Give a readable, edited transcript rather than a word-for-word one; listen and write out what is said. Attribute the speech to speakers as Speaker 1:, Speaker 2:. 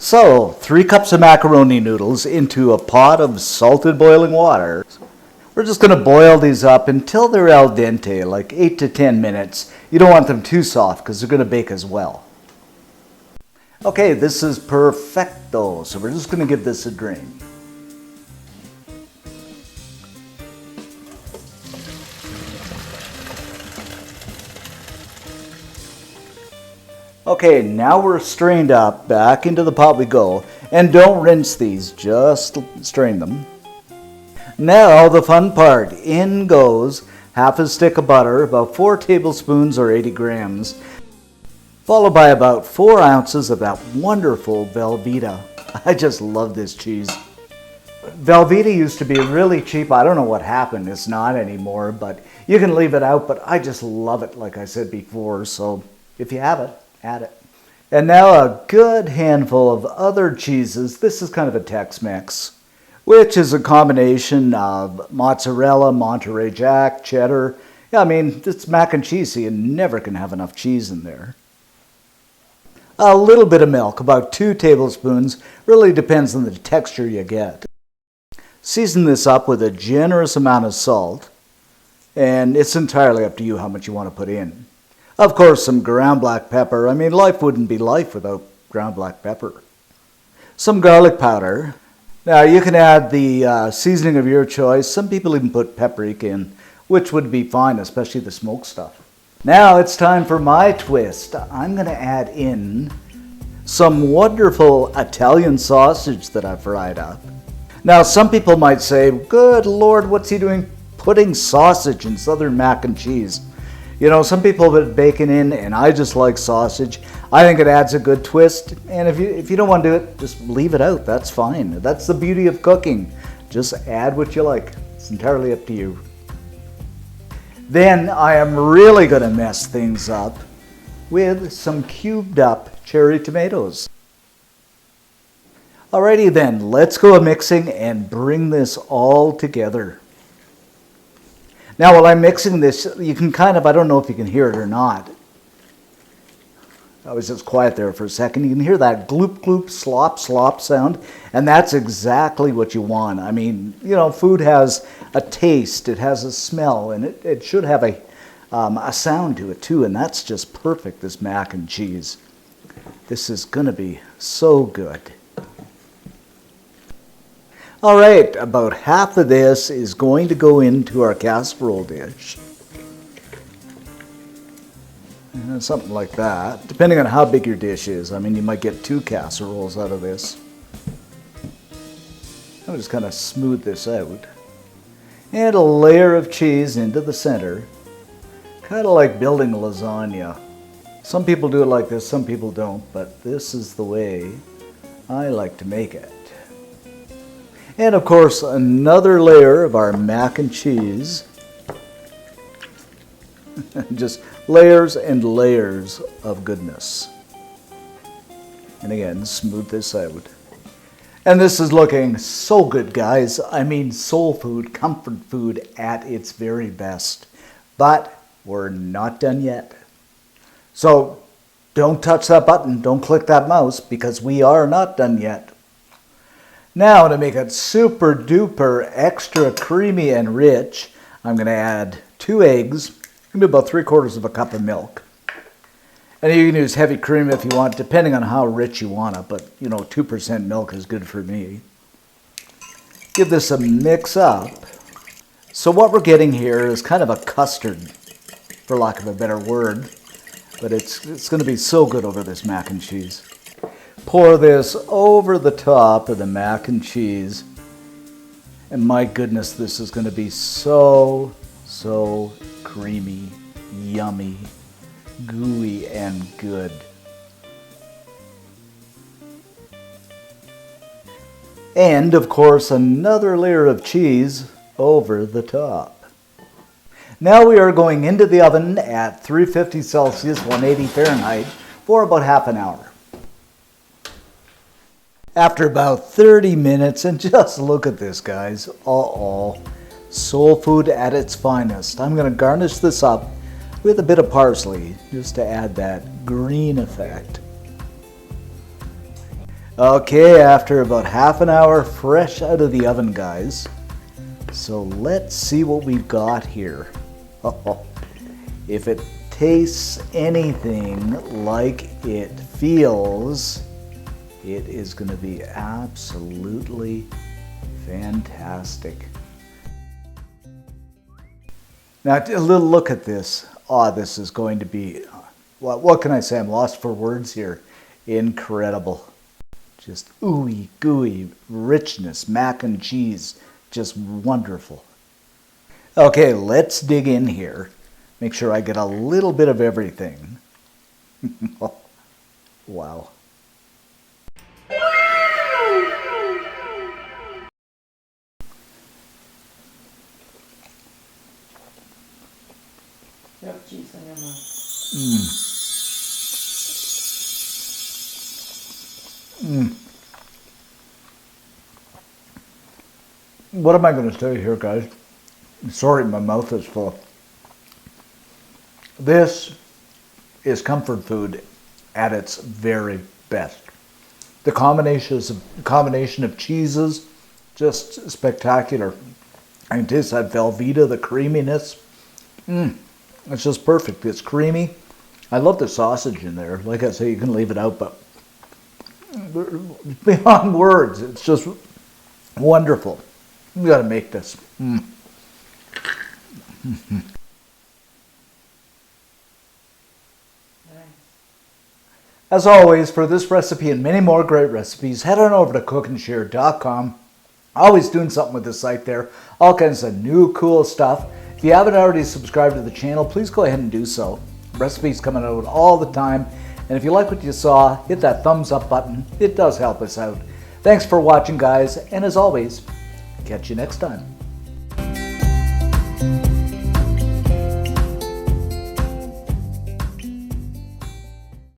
Speaker 1: So, 3 cups of macaroni noodles into a pot of salted boiling water. We're just going to boil these up until they're al dente, like 8 to 10 minutes. You don't want them too soft because they're going to bake as well. Okay, this is perfecto, so we're just going to give this a drain. Okay, now we're strained up, back into the pot we go, and don't rinse these, just strain them. Now the fun part, in goes half a stick of butter, about 4 tablespoons or 80 grams, followed by about 4 ounces of that wonderful Velveeta. I just love this cheese. Velveeta used to be really cheap. I don't know what happened, it's not anymore, but you can leave it out, but I just love it like I said before, so if you have it, add it. And now a good handful of other cheeses. This is kind of a Tex-Mex, which is a combination of mozzarella, Monterey Jack, cheddar. Yeah, I mean, it's mac and cheese, so you never can have enough cheese in there. A little bit of milk, about 2 tablespoons, really depends on the texture you get. Season this up with a generous amount of salt, and it's entirely up to you how much you want to put in. Of course, some ground black pepper. I mean, life wouldn't be life without ground black pepper. Some garlic powder. Now, you can add the seasoning of your choice. Some people even put paprika in, which would be fine, especially the smoked stuff. Now it's time for my twist. I'm going to add in some wonderful Italian sausage that I fried up. Now, some people might say, good Lord, what's he doing putting sausage in Southern mac and cheese? You know, some people put bacon in, and I just like sausage. I think it adds a good twist, and if you don't want to do it, just leave it out. That's fine. That's the beauty of cooking. Just add what you like. It's entirely up to you. Then I am really going to mess things up with some cubed up cherry tomatoes. Alrighty then, let's go mixing and bring this all together. Now while I'm mixing this, you can kind of, I don't know if you can hear it or not. I was just quiet there for a second. You can hear that gloop gloop slop slop sound, and that's exactly what you want. I mean, you know, food has a taste, it has a smell, and it should have a sound to it too, and that's just perfect, this mac and cheese. This is going to be so good. All right, about half of this is going to go into our casserole dish. Something like that, depending on how big your dish is. I mean, you might get 2 casseroles out of this. I'll just kind of smooth this out. And a layer of cheese into the center. Kind of like building lasagna. Some people do it like this, some people don't, but this is the way I like to make it. And of course, another layer of our mac and cheese. Just layers and layers of goodness. And again, smooth this out. And this is looking so good, guys. I mean, soul food, comfort food at its very best. But we're not done yet. So don't touch that button, don't click that mouse, because we are not done yet. Now, to make it super duper extra creamy and rich, I'm going to add 2 eggs, maybe about 3/4 cup of milk. And you can use heavy cream if you want, depending on how rich you want it, but you know, 2% milk is good for me. Give this a mix up. So what we're getting here is kind of a custard, for lack of a better word, but it's going to be so good over this mac and cheese. Pour this over the top of the mac and cheese. And my goodness, this is going to be so creamy, yummy, gooey, and good. And of course, another layer of cheese over the top. Now we are going into the oven at 350 Celsius, 180 Fahrenheit for about half an hour. After about 30 minutes, and just look at this, guys. Soul food at its finest. I'm going to garnish this up with a bit of parsley, just to add that green effect. Okay, after about half an hour fresh out of the oven, guys. So let's see what we've got here. If it tastes anything like it feels, it is going to be absolutely fantastic. Now, a little look at this. Oh, this is going to be, what can I say? I'm lost for words here. Incredible. Just ooey gooey richness, mac and cheese, just wonderful. Okay, let's dig in here. Make sure I get a little bit of everything. Wow.
Speaker 2: Rub cheese on your mouth.
Speaker 1: What am I going to say here, guys? Sorry, my mouth is full. This is comfort food at its very best. The combination of cheeses, just spectacular. I can taste that Velveeta, the creaminess. It's just perfect. It's creamy. I love the sausage in there. Like I say, you can leave it out, but beyond words, it's just wonderful. You got to make this. As always, for this recipe and many more great recipes, head on over to cookandshare.com. Always doing something with the site there. All kinds of new cool stuff. If you haven't already subscribed to the channel, please go ahead and do so. Recipes coming out all the time. And if you like what you saw, hit that thumbs up button. It does help us out. Thanks for watching, guys. And as always, catch you next time.